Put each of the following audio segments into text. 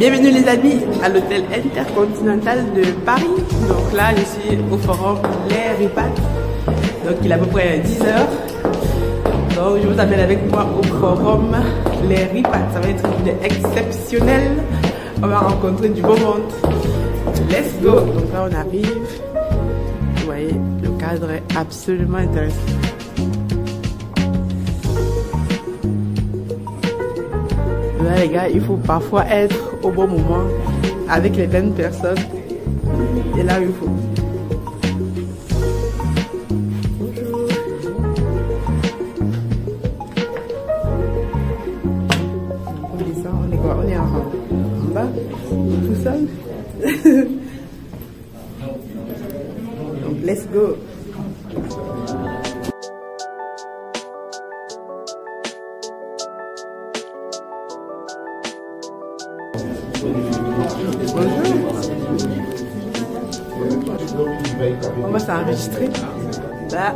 Bienvenue les amis à l'hôtel Intercontinental de Paris. Donc là je suis au forum Les Ripat. Donc il est à peu près 10 h. Donc je vous amène avec moi au forum Les Ripat. Ça va être une journée exceptionnelle. On va rencontrer du beau monde. Let's go. Donc là on arrive. Vous voyez, le cadre est absolument intéressant. Là les gars, il faut parfois être au bon moment avec les bonnes personnes et là il faut. Bonjour. On descend, on est quoi? On est en bas, tout seul. Donc let's go. On va s'enregistrer. Là,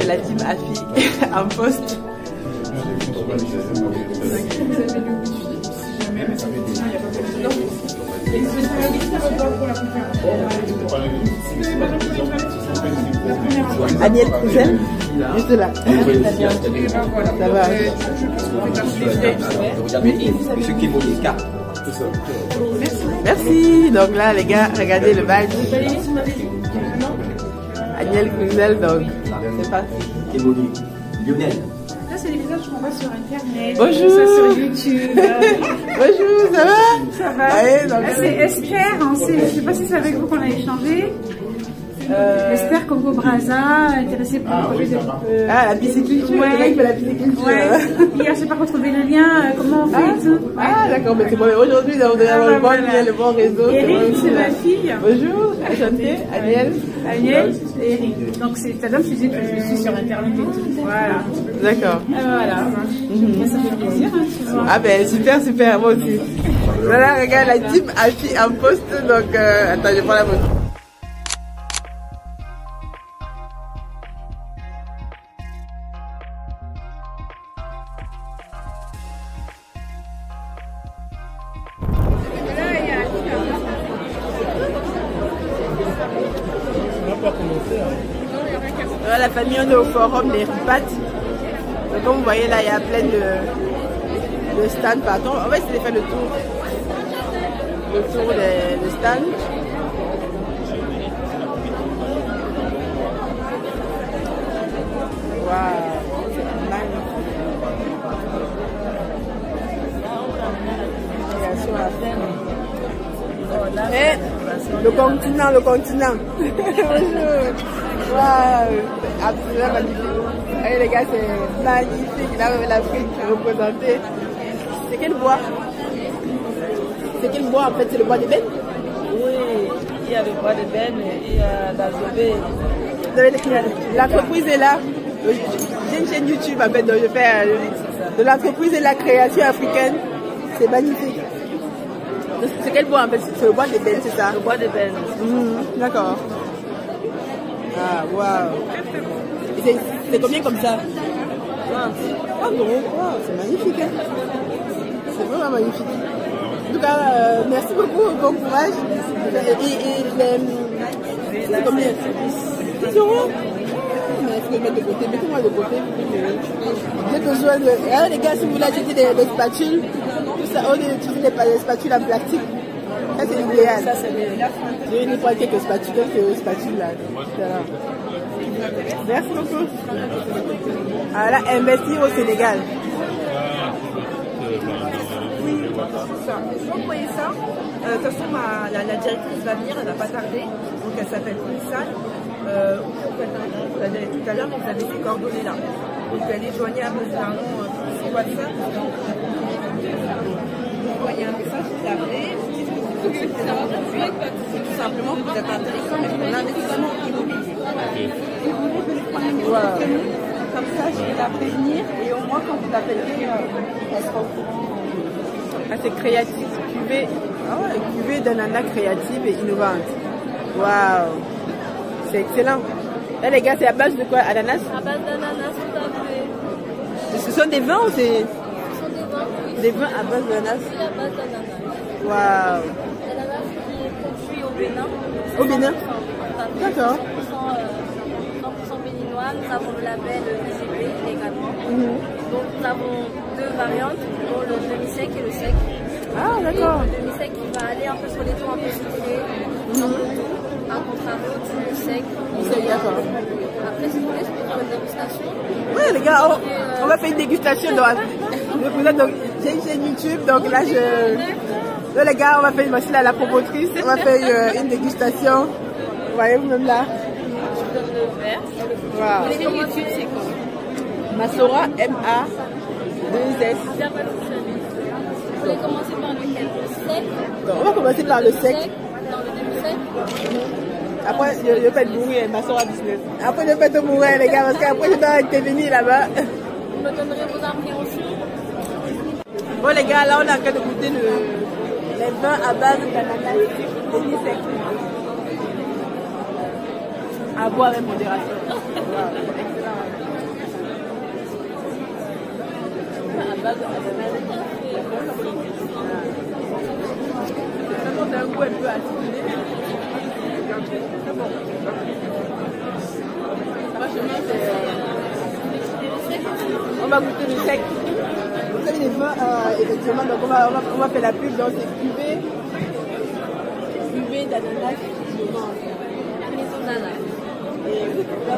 la team AFI en poste. Aniel Cousin, juste là. Ça va. Merci. Donc là, les gars, regardez le badge. Agnel Couzel, donc c'est parti. Lionel. Là, c'est les visages qu'on voit sur Internet. Bonjour. Ça sur YouTube. Bonjour, ça va? Ça va. Allez, donc, c'est Esther. Hein, je ne sais pas si c'est avec vous qu'on a échangé. Esther Congo Brazza, intéressée pour le projet de... la pisciculture, ouais. C'est là qui fait la pisciculture. Ouais. Hier, je n'ai pas retrouvé le lien. Comment on fait D'accord, mais c'est bon. Aujourd'hui, on doit avoir le bon lien, le bon réseau. Eric, c'est ma fille. Bonjour, enchantée. Agnel. Agnel et Eric. Donc, c'est ta dame, je disais que je suis sur Internet et tout. Voilà. D'accord. Voilà. Ça fait plaisir. Hein, ah ben, super, super. Moi aussi. Voilà, regarde la team AFI en poste. Donc, attends, je prends la photo. La famille, on est au forum Les Ripat. Donc comme vous voyez là, il y a plein de stands partout. On va essayer de faire le tour des stands. Waouh, c'est magnifique. Et le continent. Bonjour. Waouh, absolument magnifique. Allez les gars, c'est magnifique. Là, l'Afrique représentée. C'est quel bois? C'est quel bois en fait? C'est le bois d'ébène? Oui, il y a le bois d'ébène et il y a l'azobé. L'entreprise est là. J'ai une chaîne YouTube en fait, donc je fais de l'entreprise et la création africaine. C'est magnifique. C'est quel bois en fait? C'est le bois d'ébène, c'est ça? Le bois d'ébène. D'accord. Ah, waouh. C'est combien comme ça? 30. Ah bon, wow, c'est magnifique. Hein? C'est vraiment magnifique. En tout cas, merci beaucoup, bon courage. C'est combien? 10 €? Mais il faut le mettre de côté. Mettez-moi de côté. J'ai besoin de... Ah, les gars, si vous voulez acheter des spatules, tout ça, on utilise des spatules en plastique. Ça, c'est l'idéal. Ça, c'est l'idéal. Je vais prendre quelques spatules là. Merci beaucoup. Alors là, investir au Sénégal. Oui, c'est ça. Je vais envoyer ça. De toute façon, la directrice va venir, elle ne va pas tarder. Donc, elle s'appelle Nissan. Vous l'avez tout à l'heure, mais vous avez ses coordonnées là. Donc, elle est joignable par sur WhatsApp. Vous envoyez un message, vous appelez. Tout simplement, vous êtes intéressant, mais pour l'investissement immobilier. Si vous voulez venir prendre une photo, comme ça, je vais la prévenir et au moins quand vous l'appellerez, elle sera au courant. Ah, c'est créatif, cuvée d'ananas créative et innovante. Waouh, c'est excellent. Là les gars, c'est à base de quoi? Ananas? À base d'ananas, tout à fait. Ce sont des vins ou c'est... Ce sont des vins, oui. Des vins à base d'ananas? C'est à base d'ananas. Waouh. L'ananas qui est produit au Bénin. Au Bénin. D'accord. 100% béninois. Nous avons le label IGP également. Donc nous avons deux variantes, dont le demi-sec et le sec. Ah, d'accord. Le demi-sec qui va aller un peu sur les tons un peu sucrés, à contrario du sec. D'accord. Après, si vous voulez, je peux faire une dégustation. Oui, les gars, on va faire une dégustation. Donc, j'ai une chaîne YouTube, donc là, donc, les gars, on va faire une machine à la promotrice. On va faire une dégustation. Vous voyez vous-même là. Je vous donne le verre. Wow. Vous voulez YouTube, c'est quoi? Masora, M-A-2-S. Bien positionné. Vous voulez commencer par lequel? Le sec? On va commencer par le sec. Dans le demi-sec? Après, je vais pas te mourir, Masora business. Après, je vais pas te mourir, les gars, parce qu'après, je dois intervenir là-bas. Vous me donnerez vos appréhensions. Bon, les gars, là, on est en train de goûter les vins à base d'ananas demi-sec. À boire avec modération. Wow, excellent. À base d'ananas. C'est un goût un peu acidulé. On va goûter le sec. Vous savez, les vins, effectivement, donc on va faire la pub dans ces cuvées d'ananas. Et là,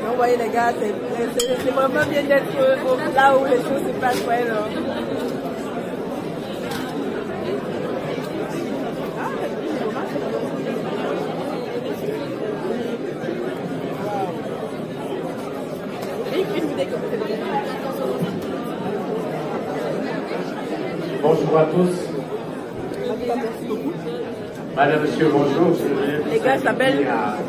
vous voyez les gars, c'est vraiment bien d'être là où les choses se passent. Ouais, là. Bonjour à tous. Madame, monsieur, bonjour. Les gars s'appellent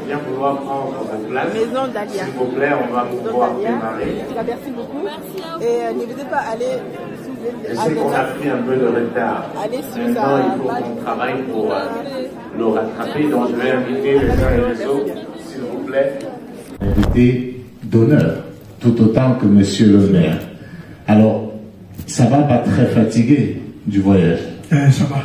bien vouloir prendre vos places. Maison d'Alia. S'il vous plaît, on va pouvoir démarrer. Merci beaucoup. Et n'hésitez pas à aller Je sais qu'on a pris un peu de retard. Maintenant, il faut qu'on travaille pour le rattraper. Donc, je vais inviter les uns et les autres, s'il vous plaît. Invité d'honneur, tout autant que monsieur le maire. Alors, ça va pas très fatigué du voyage? Ça va.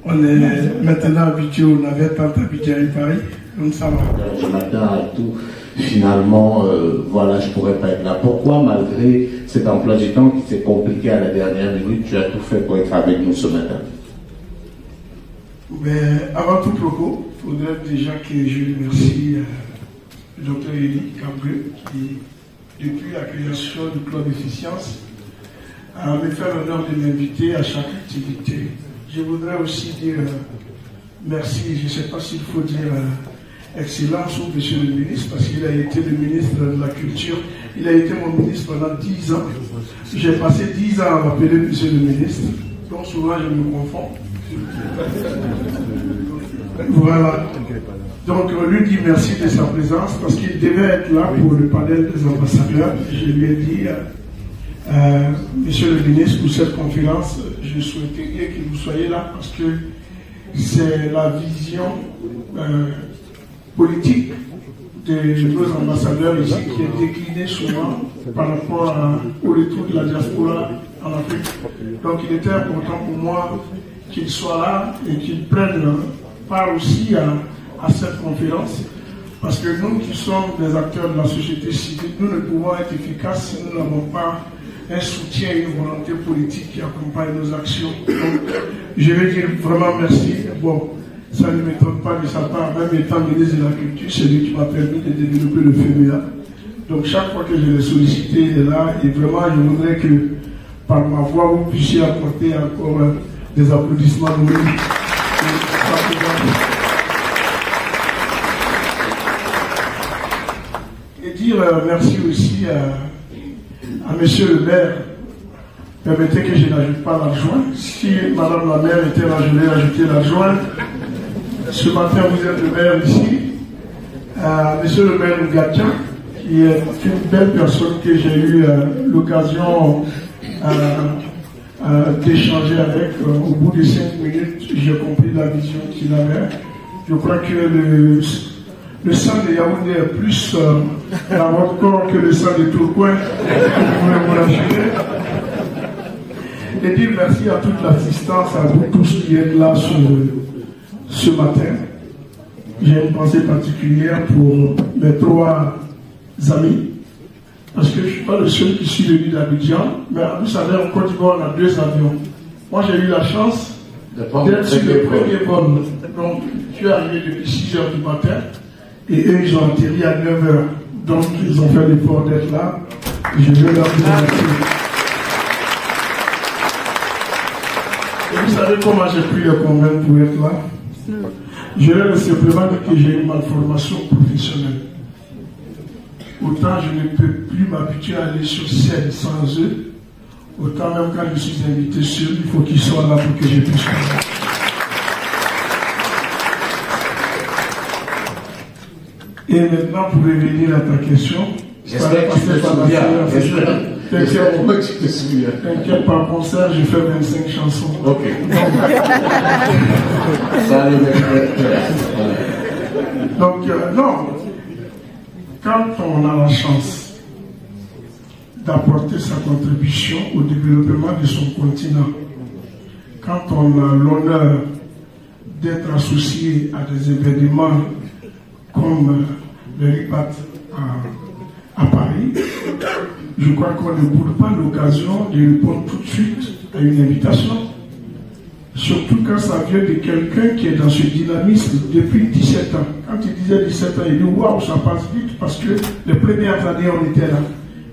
On est maintenant habitué, on avait tant habitué à Paris, donc ça va. Je m'attends à tout. Finalement, voilà, je pourrais pas être là. Pourquoi, malgré cet emploi du temps qui s'est compliqué à la dernière minute, tu as tout fait pour être avec nous ce matin? Mais avant tout propos, il faudrait déjà que je remercie le docteur Élie Cambreux qui, depuis la création du club Efficience, me fait l'honneur de m'inviter à chaque activité. Je voudrais aussi dire merci, je ne sais pas s'il faut dire Excellence ou Monsieur le ministre, parce qu'il a été le ministre de la Culture. Il a été mon ministre pendant 10 ans. J'ai passé 10 ans à m'appeler Monsieur le ministre, donc souvent je me confonds. Voilà. Donc on lui dit merci de sa présence, parce qu'il devait être là pour le panel des ambassadeurs. Je lui ai dit... Monsieur le ministre, pour cette conférence, je souhaiterais que vous soyez là parce que c'est la vision politique de nos ambassadeurs ici qui est déclinée souvent par rapport au retour de la diaspora en Afrique. Donc il était important pour moi qu'il soit là et qu'il prenne part aussi à cette conférence. Parce que nous qui sommes des acteurs de la société civile, nous ne pouvons être efficaces si nous n'avons pas un soutien et une volonté politique qui accompagne nos actions. Donc, je vais dire vraiment merci. Bon, ça ne m'étonne pas de sa part, même étant ministre de la Culture, c'est lui qui m'a permis de développer le FEMEA. Donc, chaque fois que je l'ai sollicité, il est là. Et vraiment, je voudrais que, par ma voix, vous puissiez apporter encore des applaudissements de lui. Et dire merci aussi à monsieur le maire. Permettez que je n'ajoute pas l'adjoint. Si madame la maire était là, je vais ajouter l'adjoint. Ce matin, vous êtes le maire ici. Monsieur le maire Ngatia, qui est une belle personne que j'ai eu l'occasion d'échanger avec. Au bout de 5 minutes, j'ai compris la vision qu'il avait. Je crois que Le sang de Yaoundé est plus dans votre corps que le sang de Tourcoing, vous pouvez vous l'assurer. Et dire merci à toute l'assistance, à vous tous qui êtes là ce matin. J'ai une pensée particulière pour mes 3 amis, parce que je ne suis pas le seul qui suis venu d'Abidjan, mais vous savez, en Côte d'Ivoire, on a 2 avions. Moi, j'ai eu la chance d'être sur le premier vol. Donc, je suis arrivé depuis 6 h du matin, et eux, ils ont atterri à 9 h. Donc, ils ont fait l'effort d'être là, et je veux leur remercier. Et vous savez comment j'ai pu les convaincre pour être là? Je leur ai simplement dit que j'ai une malformation professionnelle. Autant je ne peux plus m'habituer à aller sur scène sans eux, autant même quand je suis invité seul, il faut qu'ils soient là pour que je puisse faire. Et maintenant, pour revenir à ta question, j'espère que tu te souviens. T'inquiète, par concert, j'ai fait 25 chansons. Ok. Donc, non. Quand on a la chance d'apporter sa contribution au développement de son continent, quand on a l'honneur d'être associé à des événements comme le RIPAT à Paris, je crois qu'on ne boude pas l'occasion de répondre tout de suite à une invitation. Surtout quand ça vient de quelqu'un qui est dans ce dynamisme depuis 17 ans. Quand il disait 17 ans, il dit waouh, ça passe vite parce que les premières années on était là.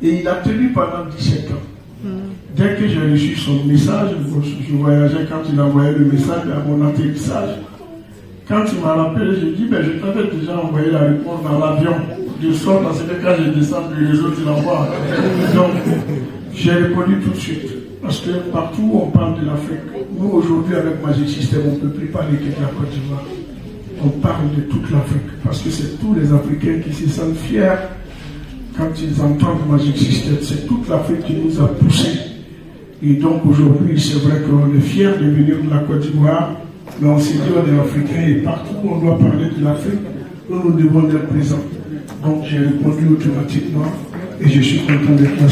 Et il a tenu pendant 17 ans. Dès que j'ai reçu son message, je voyageais quand il envoyait le message à mon atterrissage. Quand il m'a rappelé, j'ai dit ben, je t'avais déjà envoyé la réponse dans l'avion. De sorte parce que quand je descends du réseau, tu l'envoies. Donc, j'ai répondu tout de suite. Parce que partout où on parle de l'Afrique, nous aujourd'hui avec Magic System, on ne peut plus parler que de la Côte d'Ivoire. On parle de toute l'Afrique. Parce que c'est tous les Africains qui se sentent fiers quand ils entendent Magic System. C'est toute l'Afrique qui nous a poussés. Et donc aujourd'hui, c'est vrai qu'on est fiers de venir de la Côte d'Ivoire, mais on s'est dit on est Africains et partout où on doit parler de l'Afrique, nous devons être présents. Donc j'ai répondu automatiquement et je suis content d'être là.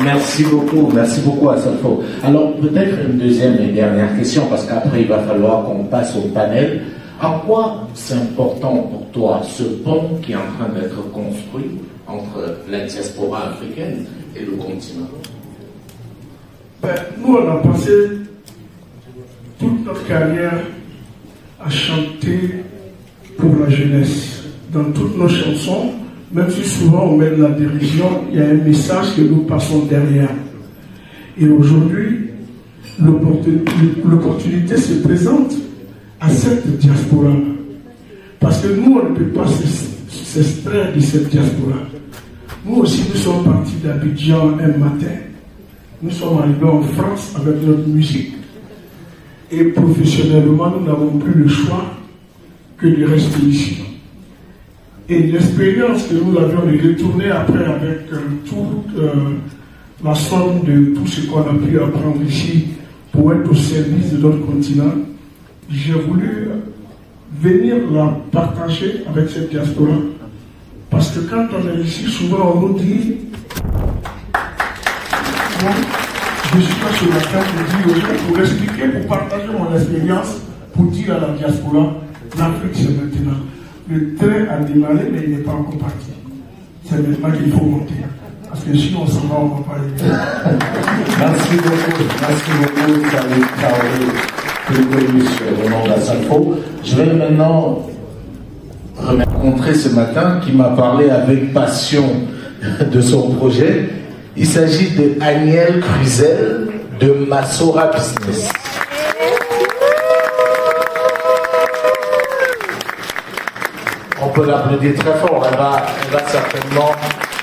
Merci beaucoup Assalfo. Alors peut-être une deuxième et dernière question, parce qu'après il va falloir qu'on passe au panel. En quoi c'est important pour toi ce pont qui est en train d'être construit entre la diaspora africaine et le continent? Nous on a passé toute notre carrière à chanter pour la jeunesse. Dans toutes nos chansons, même si souvent on met de la dérision, il y a un message que nous passons derrière. Et aujourd'hui, l'opportunité se présente à cette diaspora. Parce que nous, on ne peut pas s'extraire de cette diaspora. Nous aussi, nous sommes partis d'Abidjan un matin. Nous sommes arrivés en France avec notre musique. Et professionnellement, nous n'avons plus le choix que de rester ici. Et l'expérience que nous avions de retourner après avec toute la somme de tout ce qu'on a pu apprendre ici pour être au service de notre continent, j'ai voulu venir la partager avec cette diaspora. Parce que quand on est ici, souvent on nous dit bon, je suis pas sur la carte pour dire aux gens, pour expliquer, pour partager mon expérience, pour dire à la diaspora, l'Afrique c'est maintenant. Le train a démarré, mais il n'est pas encore parti. C'est maintenant qu'il faut monter. Parce que si on s'en va, on ne va pas y aller. Merci beaucoup, Salut Traoré, plus connu sur le nom d'Assalfo. Je vais maintenant rencontrer ce matin qui m'a parlé avec passion de son projet. Il s'agit de Aniel Cruzel de Massora Business. On peut l'applaudir très fort. Elle va certainement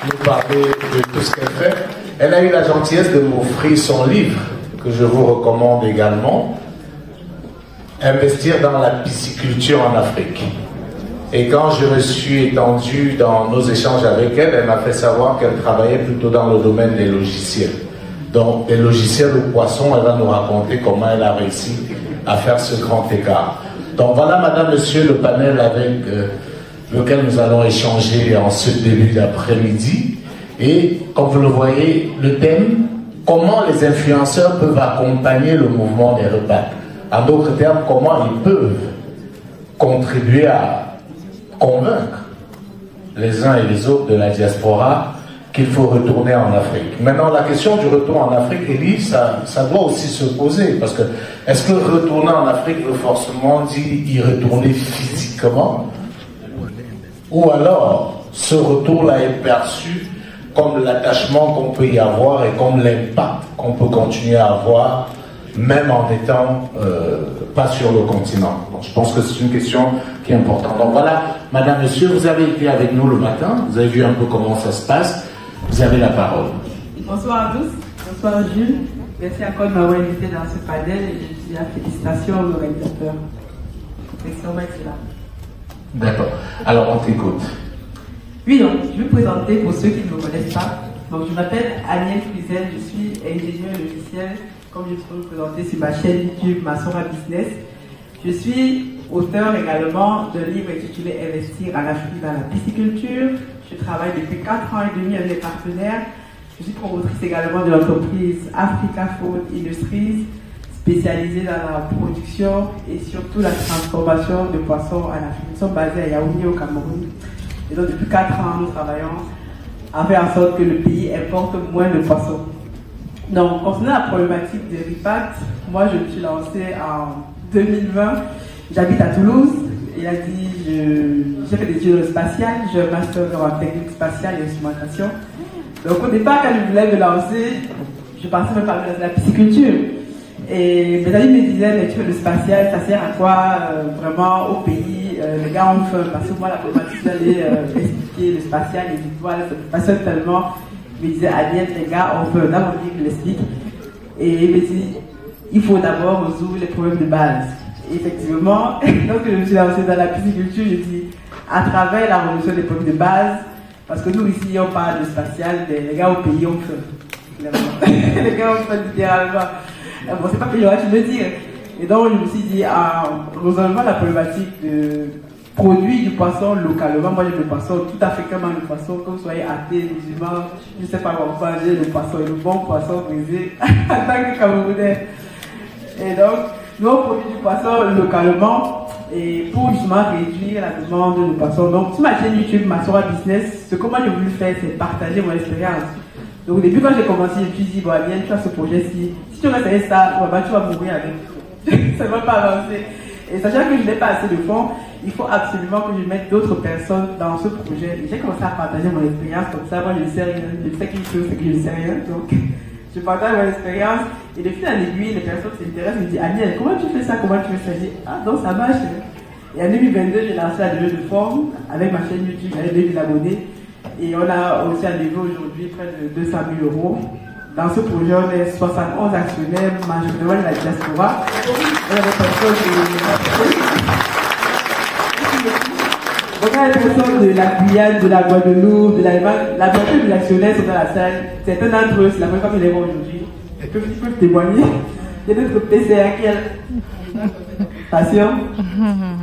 nous parler de tout ce qu'elle fait. Elle a eu la gentillesse de m'offrir son livre, que je vous recommande également, Investir dans la pisciculture en Afrique. Et quand je me suis étendu dans nos échanges avec elle, elle m'a fait savoir qu'elle travaillait plutôt dans le domaine des logiciels. dans des logiciels de poisson. Elle va nous raconter comment elle a réussi à faire ce grand écart. Donc voilà, madame, monsieur, le panel avec lequel nous allons échanger en ce début d'après-midi. Et comme vous le voyez, le thème, comment les influenceurs peuvent accompagner le mouvement des repas. En d'autres termes, comment ils peuvent contribuer à convaincre les uns et les autres de la diaspora qu'il faut retourner en Afrique. Maintenant, la question du retour en Afrique, Elie, ça doit aussi se poser, parce que est-ce que retourner en Afrique veut forcément dire y retourner physiquement, ou alors ce retour-là est perçu comme l'attachement qu'on peut y avoir et comme l'impact qu'on peut continuer à avoir, même en étant pas sur le continent. Donc, je pense que c'est une question qui est importante. Donc voilà, madame, monsieur, vous avez été avec nous le matin, vous avez vu un peu comment ça se passe. Vous avez la parole. Bonsoir à tous. Bonsoir Jules. Merci encore de m'avoir invité dans ce panel et je dis félicitations aux organisateurs. D'accord. Alors on t'écoute. Oui, donc je vais me présenter pour ceux qui ne me connaissent pas. Donc je m'appelle Agnès Frizel, je suis ingénieure logiciel, comme je peux me présenter sur ma chaîne YouTube Masora Business. Je suis auteur également d'un livre intitulé Investir en Afrique dans la pisciculture. Je travaille depuis 4 ans et demi avec des partenaires. Je suis promotrice également de l'entreprise Africa Food Industries, spécialisée dans la production et surtout la transformation de poissons en Afrique. Nous sommes basés à Yaoundé au Cameroun. Et donc depuis 4 ans, nous travaillons à faire en sorte que le pays importe moins de poissons. Donc, concernant la problématique des RIPAT, moi je me suis lancée en 2020. J'habite à Toulouse. Il a dit, j'ai fait des études spatiales, j'ai un master en technique spatiale et instrumentation. Donc au départ, quand je voulais me lancer, je pensais me parler de la pisciculture. Et mes amis me disaient, l'étude spatiale, ça sert à quoi vraiment au pays? Les gars ont faim, parce que moi, la problématique d'aller expliquer le spatial, les étoiles, ça me passionne tellement. Ils me disaient, Agnès, les gars ont faim, d'abord je l'explique. Et il me dit, il faut d'abord résoudre les problèmes de base. Effectivement, donc je me suis lancée dans la pisciculture, je dis à travers la résolution des problèmes de base, parce que nous ici on parle de spatial, mais les gars au pays ont faim. Les gars ont faim littéralement. Bon, c'est pas péjoratif de le dire. Et donc je me suis dit, en résolvant la problématique de produits du poisson localement, moi j'aime le poisson tout africain, le poisson, que vous soyez athée, musulman, je ne sais pas comment manger le poisson, le bon poisson brisé en tant que Camerounais. Et donc, nous on produit du poisson localement et pour justement réduire la demande de poisson. Donc sur ma chaîne YouTube Masora Business, ce que moi j'ai voulu faire, c'est partager mon expérience. Donc au début quand j'ai commencé, je me suis dit, bon bien tu as ce projet-ci, si tu restes avec ça, tu vas mourir avec. Ça ne va pas avancer. Et sachant que je n'ai pas assez de fonds, il faut absolument que je mette d'autres personnes dans ce projet. Et j'ai commencé à partager mon expérience comme ça, moi je ne sais rien, je sais quelque chose, c'est que je ne sais rien. Donc je partage mon expérience et de fil en aiguille, les personnes s'intéressent et me disent, Agnès, comment tu fais ça, comment tu fais ça? Je dis, ah donc ça marche. Et en 2022, j'ai lancé la levée de fonds avec ma chaîne YouTube, avec 2000 abonnés. Et on a aussi à lever aujourd'hui près de 200 000 euros. Dans ce projet, on est 71 actionnaires, majoritairement de la diaspora. On a des personnes de la Guyane, de la Guadeloupe, de l'Allemagne. La majorité des actionnaires sont dans la salle. Certains d'entre eux, c'est la première fois qu'ils les voient aujourd'hui. Ils peuvent témoigner. Il y a d'autres PCR qui est patient.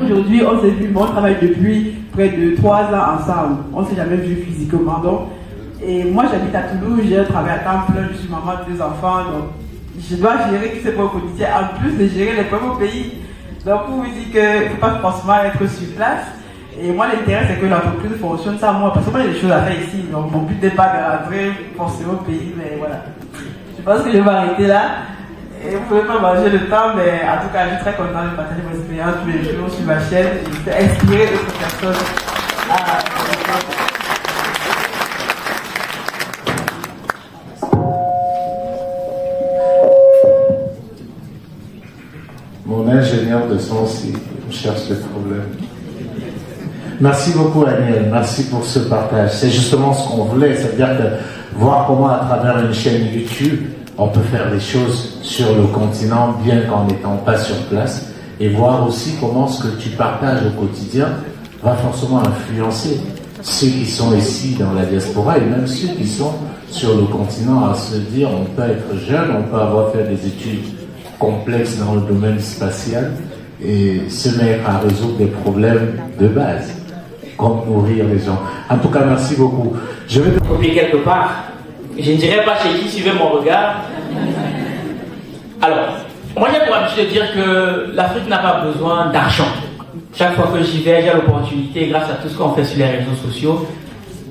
Aujourd'hui, on s'est vu, on travaille depuis près de 3 ans ensemble. On ne s'est jamais vu physiquement. Donc, et moi, j'habite à Toulouse, j'ai un travail à temps plein, je suis maman de 2 enfants. Donc, je dois gérer tous ces problèmes quotidiens, en plus de gérer les problèmes au pays. Donc, pour vous dire qu'il ne faut pas forcément être sur place. Et moi, l'intérêt, c'est que l'entreprise fonctionne sans moi. Parce que moi, j'ai des choses à faire ici. Donc, mon but n'est pas de rentrer forcément au pays, mais voilà. Je pense que je vais m'arrêter là. Et vous ne pouvez pas manger le temps, mais en tout cas, je suis très content de partager mon expérience tous les jours sur ma chaîne et de inspirer d'autres personnes à. Mon ingénieur de son aussi cherche le problème. Merci beaucoup, Daniel. Merci pour ce partage. C'est justement ce qu'on voulait, c'est-à-dire que voir comment à travers une chaîne YouTube, on peut faire des choses sur le continent bien qu'en n'étant pas sur place, et voir aussi comment ce que tu partages au quotidien va forcément influencer ceux qui sont ici dans la diaspora et même ceux qui sont sur le continent à se dire on peut être jeune, on peut avoir fait des études complexes dans le domaine spatial et se mettre à résoudre des problèmes de base, comme nourrir les gens. En tout cas, merci beaucoup. Je vais copier quelque part. Je ne dirais pas chez qui suivait mon regard. Alors, moi j'ai pour habitude de dire que l'Afrique n'a pas besoin d'argent. Chaque fois que j'y vais, j'ai l'opportunité, grâce à tout ce qu'on fait sur les réseaux sociaux,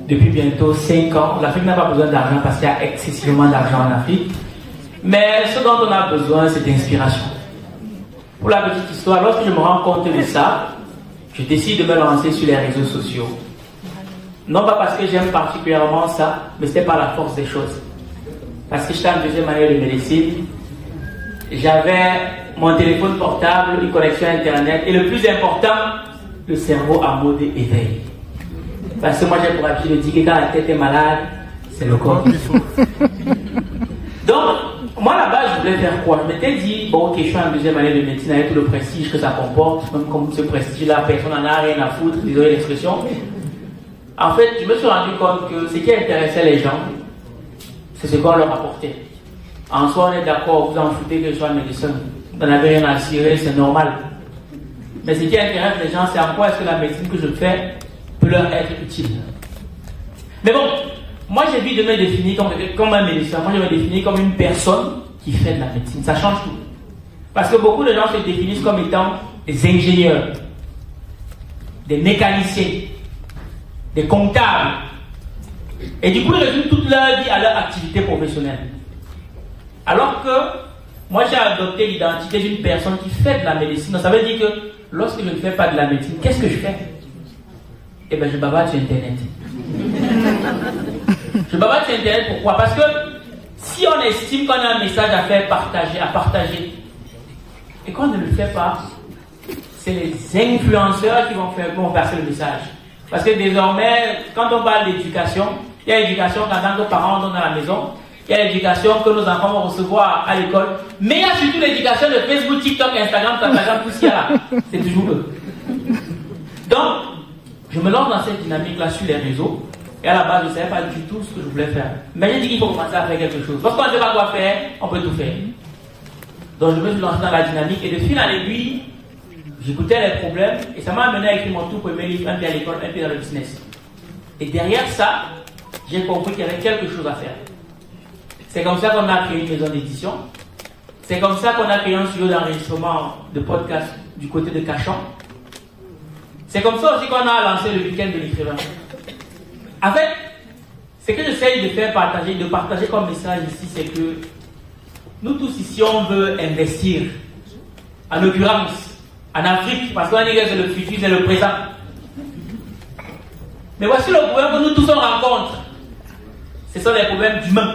depuis bientôt 5 ans, l'Afrique n'a pas besoin d'argent parce qu'il y a excessivement d'argent en Afrique. Mais ce dont on a besoin, c'est d'inspiration. Pour la petite histoire, lorsque je me rends compte de ça, je décide de me lancer sur les réseaux sociaux. Non pas parce que j'aime particulièrement ça, mais c'était par la force des choses. Parce que j'étais en deuxième année de médecine, j'avais mon téléphone portable, une connexion Internet, et le plus important, le cerveau en mode éveil. Parce que moi j'ai pour habitude de dire que quand la tête est malade, c'est le corps qu'il faut. Donc, moi là-bas, je voulais faire quoi? Je m'étais dit, bon ok, je suis en deuxième année de médecine avec tout le prestige que ça comporte, même comme ce prestige-là, personne n'en a rien à foutre, désolé l'expression. En fait, je me suis rendu compte que ce qui intéressait les gens, c'est ce qu'on leur apportait. En soi, on est d'accord, vous en foutez que je sois médecin, vous n'en avez rien à cirer, c'est normal. Mais ce qui intéresse les gens, c'est en quoi est-ce que la médecine que je fais peut leur être utile. Mais bon, moi j'ai vu de me définir comme un médecin, moi je me définis comme une personne qui fait de la médecine, ça change tout. Parce que beaucoup de gens se définissent comme étant des ingénieurs, des mécaniciens, des comptables. Et du coup, ils résument toute leur vie à leur activité professionnelle. Alors que moi, j'ai adopté l'identité d'une personne qui fait de la médecine. Donc, ça veut dire que lorsque je ne fais pas de la médecine, qu'est-ce que je fais? Eh bien, je bavarde sur Internet. Je bavarde sur Internet, pourquoi? Parce que si on estime qu'on a un message à faire partager, et qu'on ne le fait pas, c'est les influenceurs qui vont passer le message. Parce que désormais, quand on parle d'éducation, il y a l'éducation qu'en tant que parents on donne à la maison, il y a l'éducation que nos enfants vont recevoir à l'école, mais il y a surtout l'éducation de Facebook, TikTok, Instagram, tout ce qu'il y a là. C'est toujours eux. Donc, je me lance dans cette dynamique-là sur les réseaux, et à la base, je ne savais pas du tout ce que je voulais faire. Mais j'ai dit qu'il faut commencer à faire quelque chose. Lorsqu'on ne sait pas quoi faire, on peut tout faire. Donc, je me suis lancé dans la dynamique, et de fil en aiguille, j'écoutais les problèmes et ça m'a amené à écrire mon tout premier livre, un pied à l'école, un pied dans le business. Et derrière ça, j'ai compris qu'il y avait quelque chose à faire. C'est comme ça qu'on a créé une maison d'édition. C'est comme ça qu'on a créé un studio d'enregistrement de podcast du côté de Cachan. C'est comme ça aussi qu'on a lancé le week-end de l'écrivain. En fait, ce que j'essaye de faire de partager comme message ici, c'est que nous tous ici, on veut investir. En l'occurrence, en Afrique, parce qu'on dit que c'est le futur, c'est le présent. Mais voici le problème que nous tous on rencontre. Ce sont les problèmes d'humains.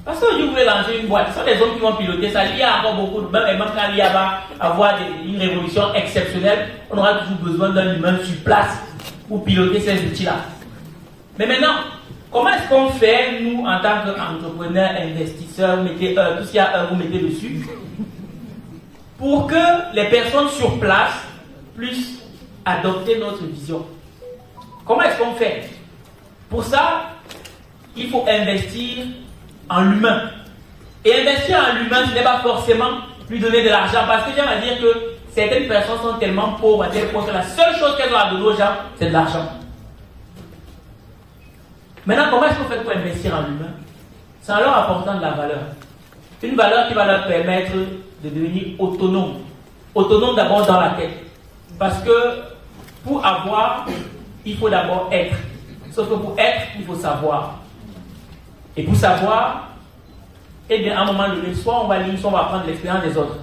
Parce que je voulais lancer une boîte, ce sont des hommes qui vont piloter ça. Il y a encore beaucoup de même quand il y va avoir une révolution exceptionnelle, on aura toujours besoin d'un humain sur place pour piloter ces outils-là. Mais maintenant, comment est-ce qu'on fait, nous, en tant qu'entrepreneurs, investisseurs, vous mettez tout ce qu'il y a vous mettez dessus, pour que les personnes sur place puissent adopter notre vision? Comment est-ce qu'on fait? Pour ça, il faut investir en l'humain. Et investir en l'humain, ce n'est pas forcément lui donner de l'argent, parce que j'aime à dire que certaines personnes sont tellement pauvres à tel point que la seule chose qu'elles ont à donner aux gens, c'est de l'argent. Maintenant, comment est-ce qu'on fait pour investir en l'humain? C'est en leur apportant de la valeur. Une valeur qui va leur permettre de devenir autonome. Autonome d'abord dans la tête. Parce que pour avoir, il faut d'abord être. Sauf que pour être, il faut savoir. Et pour savoir, eh bien, à un moment donné, soit on va lire, soit on va apprendre l'expérience des autres.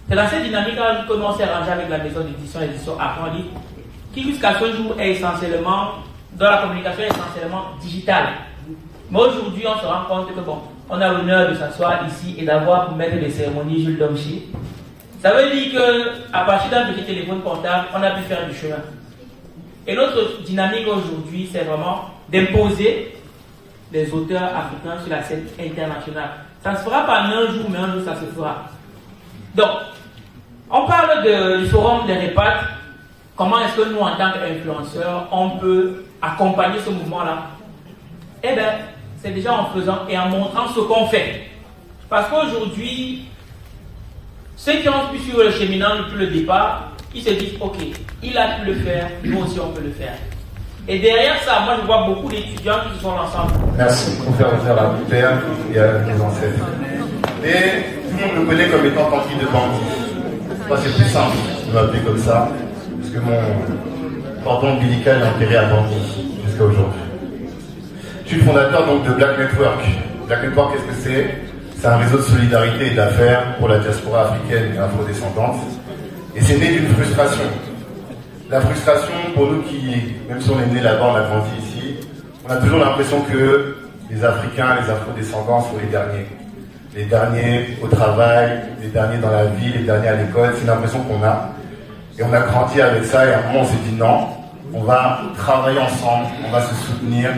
C'est dans cette dynamique-là que nous on s'est rangé avec la maison d'édition Apprendre, qui jusqu'à ce jour est essentiellement, dans la communication, est essentiellement digitale. Mais aujourd'hui, on se rend compte que bon, on a l'honneur de s'asseoir ici et d'avoir pour maître des cérémonies Jules Domchi. Ça veut dire qu'à partir d'un petit téléphone portable, on a pu faire du chemin. Et notre dynamique aujourd'hui, c'est vraiment d'imposer des auteurs africains sur la scène internationale. Ça ne se fera pas en un jour, mais un jour, ça se fera. Donc, on parle du forum des REPAT. Comment est-ce que nous, en tant qu'influenceurs, on peut accompagner ce mouvement-là? Eh bien, c'est déjà en faisant et en montrant ce qu'on fait. Parce qu'aujourd'hui, ceux qui ont pu suivre le cheminement depuis le départ, ils se disent, ok, il a pu le faire, nous aussi on peut le faire. Et derrière ça, moi je vois beaucoup d'étudiants qui se sont ensemble. Merci pour faire honneur à mon père et à mes ancêtres. Et tout le monde me connaît comme étant Tanguy de Bandit. Moi c'est plus simple de m'appeler comme ça, parce que mon cordon ombilical est enterré à Bandit jusqu'à aujourd'hui. Je suis le fondateur donc de Black Network. Black Network, qu'est-ce que c'est? C'est un réseau de solidarité et d'affaires pour la diaspora africaine et afrodescendante. Et c'est né d'une frustration. La frustration, pour nous qui, même si on est né là-bas, on a grandi ici, on a toujours l'impression que les Africains, les afrodescendants sont les derniers. Les derniers au travail, les derniers dans la vie, les derniers à l'école. C'est l'impression qu'on a. Et on a grandi avec ça et à un moment on s'est dit non, on va travailler ensemble, on va se soutenir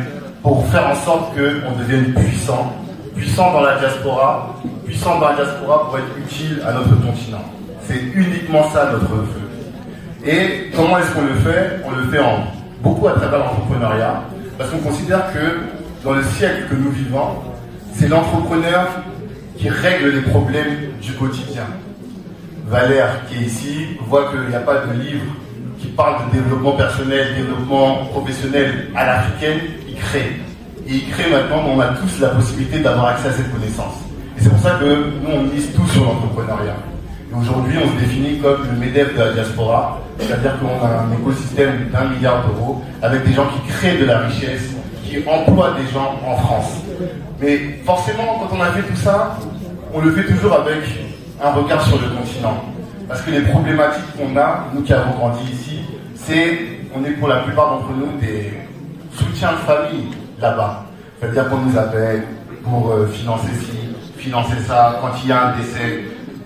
pour faire en sorte qu'on devienne puissant dans la diaspora, pour être utile à notre continent. C'est uniquement ça notre vœu. Et comment est-ce qu'on le fait? On le fait beaucoup à travers l'entrepreneuriat, parce qu'on considère que dans le siècle que nous vivons, c'est l'entrepreneur qui règle les problèmes du quotidien. Valère, qui est ici, voit qu'il n'y a pas de livre qui parle de développement personnel, développement professionnel à l'africaine, il crée. Et il crée maintenant, on a tous la possibilité d'avoir accès à cette connaissance. Et c'est pour ça que nous, on mise tout sur l'entrepreneuriat. Et aujourd'hui, on se définit comme le MEDEF de la diaspora, c'est-à-dire qu'on a un écosystème d'1 milliard d'euros avec des gens qui créent de la richesse, qui emploient des gens en France. Mais forcément, quand on a fait tout ça, on le fait toujours avec un regard sur le continent. Parce que les problématiques qu'on a, nous qui avons grandi ici, c'est, on est pour la plupart d'entre nous des soutiens de famille là-bas. C'est-à-dire qu'on nous appelle pour financer ci, financer ça, quand il y a un décès.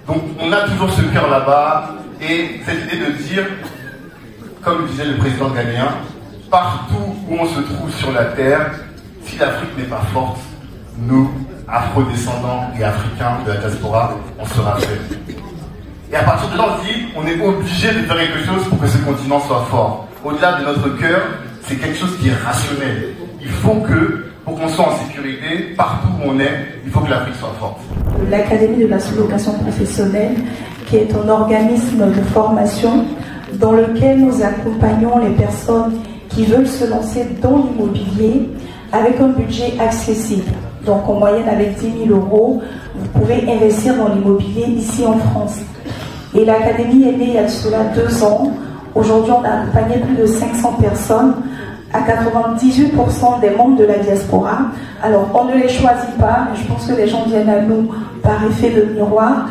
Donc on a toujours ce cœur là-bas et cette idée de dire, comme le disait le président ghanéen, partout où on se trouve sur la terre, si l'Afrique n'est pas forte, nous, afro-descendants et africains de la diaspora, on sera faibles. Et à partir de là, on se dit, on est obligé de faire quelque chose pour que ce continent soit fort. Au-delà de notre cœur, c'est quelque chose qui est rationnel. Il faut que, pour qu'on soit en sécurité, partout où on est, il faut que l'Afrique soit forte. L'Académie de la sous-location professionnelle, qui est un organisme de formation dans lequel nous accompagnons les personnes qui veulent se lancer dans l'immobilier avec un budget accessible. Donc en moyenne avec 10 000 €, vous pouvez investir dans l'immobilier ici en France. Et l'Académie est née il y a cela 2 ans. Aujourd'hui, on a accompagné plus de 500 personnes, à 98% des membres de la diaspora. Alors, on ne les choisit pas, mais je pense que les gens viennent à nous par effet de miroir.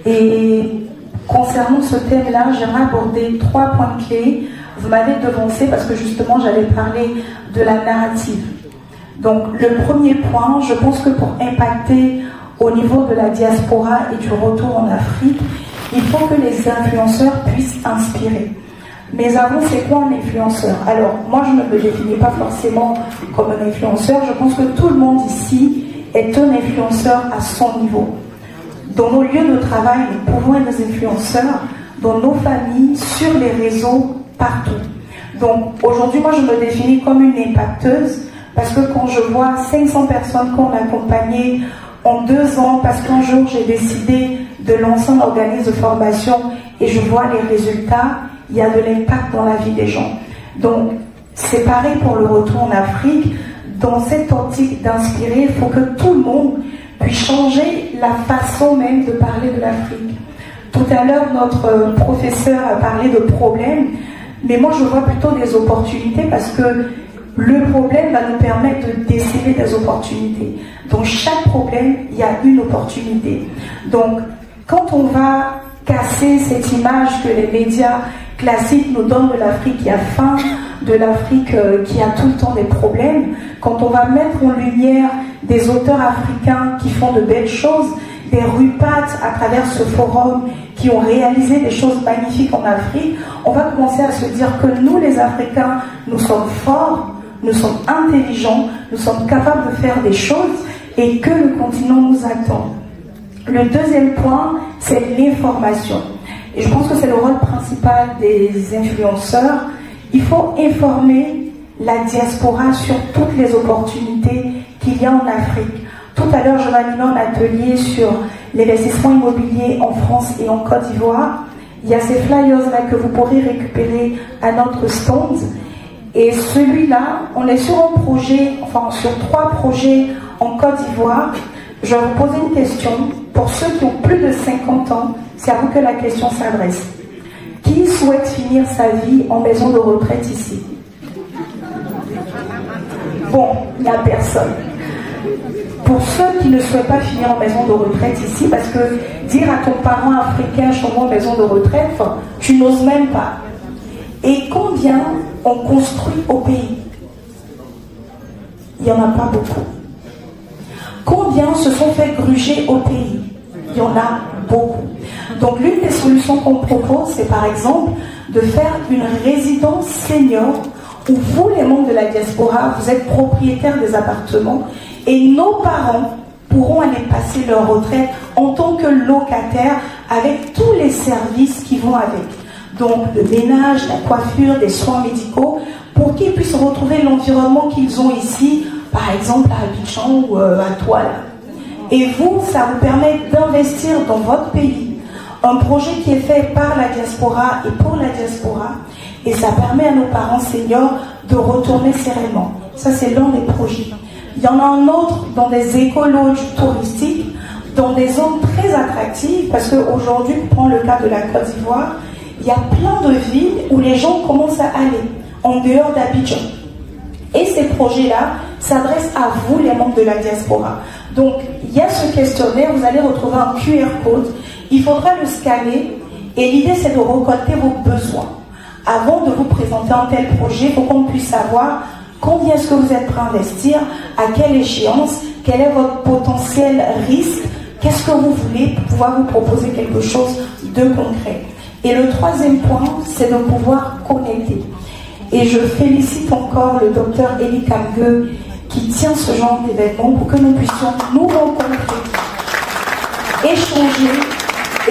Et concernant ce thème-là, j'aimerais aborder 3 points clés. Vous m'avez devancé parce que justement, j'allais parler de la narrative. Donc, le premier point, je pense que pour impacter au niveau de la diaspora et du retour en Afrique, il faut que les influenceurs puissent inspirer. Mais avant, c'est quoi un influenceur? Alors, moi, je ne me définis pas forcément comme un influenceur. Je pense que tout le monde ici est un influenceur à son niveau. Dans nos lieux de travail, nous pouvons être des influenceurs, dans nos familles, sur les réseaux, partout. Donc, aujourd'hui, moi, je me définis comme une impacteuse, parce que quand je vois 500 personnes qu'on a accompagnées en 2 ans, parce qu'un jour, j'ai décidé de lancer un organisme de formation et je vois les résultats, il y a de l'impact dans la vie des gens. Donc, c'est pareil pour le retour en Afrique. Dans cette optique d'inspirer, il faut que tout le monde puisse changer la façon même de parler de l'Afrique. Tout à l'heure, notre professeur a parlé de problèmes, mais moi, je vois plutôt des opportunités parce que le problème va nous permettre de déceler des opportunités. Dans chaque problème, il y a une opportunité. Donc, quand on va casser cette image que les médias classiques nous donnent de l'Afrique qui a faim, de l'Afrique qui a tout le temps des problèmes, quand on va mettre en lumière des auteurs africains qui font de belles choses, des RUPAT à travers ce forum qui ont réalisé des choses magnifiques en Afrique, on va commencer à se dire que nous, les Africains, nous sommes forts, nous sommes intelligents, nous sommes capables de faire des choses et que le continent nous attend. Le deuxième point, c'est l'information. Et je pense que c'est le rôle principal des influenceurs. Il faut informer la diaspora sur toutes les opportunités qu'il y a en Afrique. Tout à l'heure, je vais animer un atelier sur l'investissement immobilier en France et en Côte d'Ivoire. Il y a ces flyers-là que vous pourrez récupérer à notre stand. Et celui-là, on est sur un projet, enfin sur 3 projets en Côte d'Ivoire. Je vais vous poser une question. Pour ceux qui ont plus de 50 ans, c'est à vous que la question s'adresse. Qui souhaite finir sa vie en maison de retraite ici? Bon, il n'y a personne. Pour ceux qui ne souhaitent pas finir en maison de retraite ici, parce que dire à ton parent africain, je suis en maison de retraite, tu n'oses même pas. Et combien on construit au pays? Il n'y en a pas beaucoup. Combien se sont fait gruger au pays? Il y en a beaucoup. Donc l'une des solutions qu'on propose, c'est par exemple de faire une résidence senior où vous, les membres de la diaspora, vous êtes propriétaires des appartements et nos parents pourront aller passer leur retraite en tant que locataires avec tous les services qui vont avec. Donc le ménage, la coiffure, des soins médicaux, pour qu'ils puissent retrouver l'environnement qu'ils ont ici, par exemple à Abidjan ou à Douala. Et vous, ça vous permet d'investir dans votre pays. Un projet qui est fait par la diaspora et pour la diaspora. Et ça permet à nos parents seniors de retourner sereinement. Ça, c'est l'un des projets. Il y en a un autre dans des écologes touristiques, dans des zones très attractives, parce qu'aujourd'hui, pour prendre le cas de la Côte d'Ivoire, il y a plein de villes où les gens commencent à aller, en dehors d'Abidjan. Et ces projets-là s'adressent à vous, les membres de la diaspora. Donc, il y a ce questionnaire, vous allez retrouver un QR code, il faudra le scanner, et l'idée, c'est de récolter vos besoins. Avant de vous présenter un tel projet, il faut qu'on puisse savoir combien est-ce que vous êtes prêt à investir, à quelle échéance, quel est votre potentiel risque, qu'est-ce que vous voulez pour pouvoir vous proposer quelque chose de concret. Et le troisième point, c'est de pouvoir connecter. Et je félicite encore le docteur Eli Kamge qui tient ce genre d'événement pour que nous puissions nous rencontrer, échanger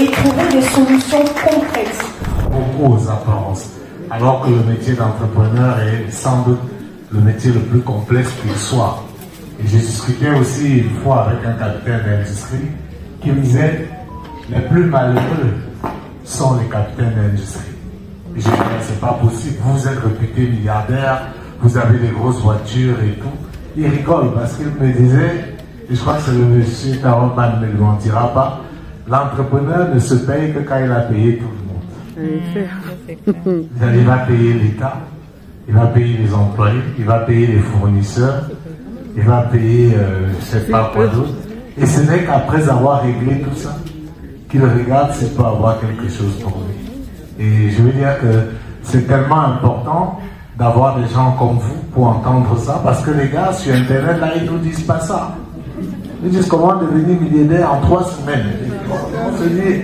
et trouver des solutions concrètes. Beaucoup aux apparences, alors que le métier d'entrepreneur est sans doute le métier le plus complexe qu'il soit. Et j'ai discuté aussi une fois avec un capitaine d'industrie qui me disait les plus malheureux sont les capitaines d'industrie. Et j'ai dit c'est pas possible, vous êtes réputé milliardaire, vous avez des grosses voitures et tout. Il rigole parce qu'il me disait, et je crois que c'est le monsieur Taroman ne le mentira pas, l'entrepreneur ne se paye que quand il a payé tout le monde. Il va payer l'État, il va payer les employés, il va payer les fournisseurs, il va payer je ne sais pas quoi d'autre. Et ce n'est qu'après avoir réglé tout ça qu'il regarde s'il peut avoir quelque chose pour lui. Et je veux dire que c'est tellement important d'avoir des gens comme vous pour entendre ça, parce que les gars sur Internet, là, ils ne nous disent pas ça. Ils disent comment devenir millionnaire en 3 semaines. On se dit...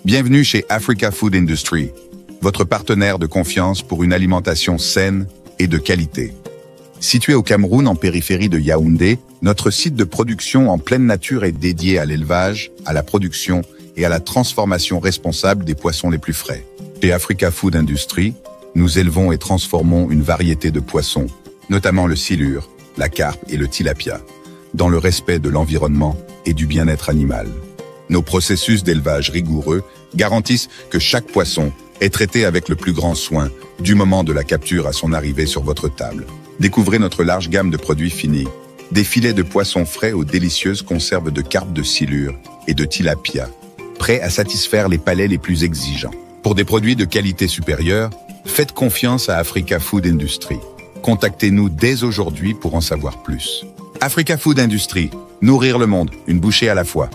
Bienvenue chez Africa Food Industry, votre partenaire de confiance pour une alimentation saine et de qualité. Situé au Cameroun en périphérie de Yaoundé, notre site de production en pleine nature est dédié à l'élevage, à la production et à la transformation responsable des poissons les plus frais. Chez Africa Food Industry, nous élevons et transformons une variété de poissons, notamment le silure, la carpe et le tilapia, dans le respect de l'environnement et du bien-être animal. Nos processus d'élevage rigoureux garantissent que chaque poisson est traité avec le plus grand soin du moment de la capture à son arrivée sur votre table. Découvrez notre large gamme de produits finis, des filets de poissons frais aux délicieuses conserves de carpe de silure et de tilapia, prêts à satisfaire les palais les plus exigeants. Pour des produits de qualité supérieure, faites confiance à Africa Food Industry. Contactez-nous dès aujourd'hui pour en savoir plus. Africa Food Industry, nourrir le monde, une bouchée à la fois.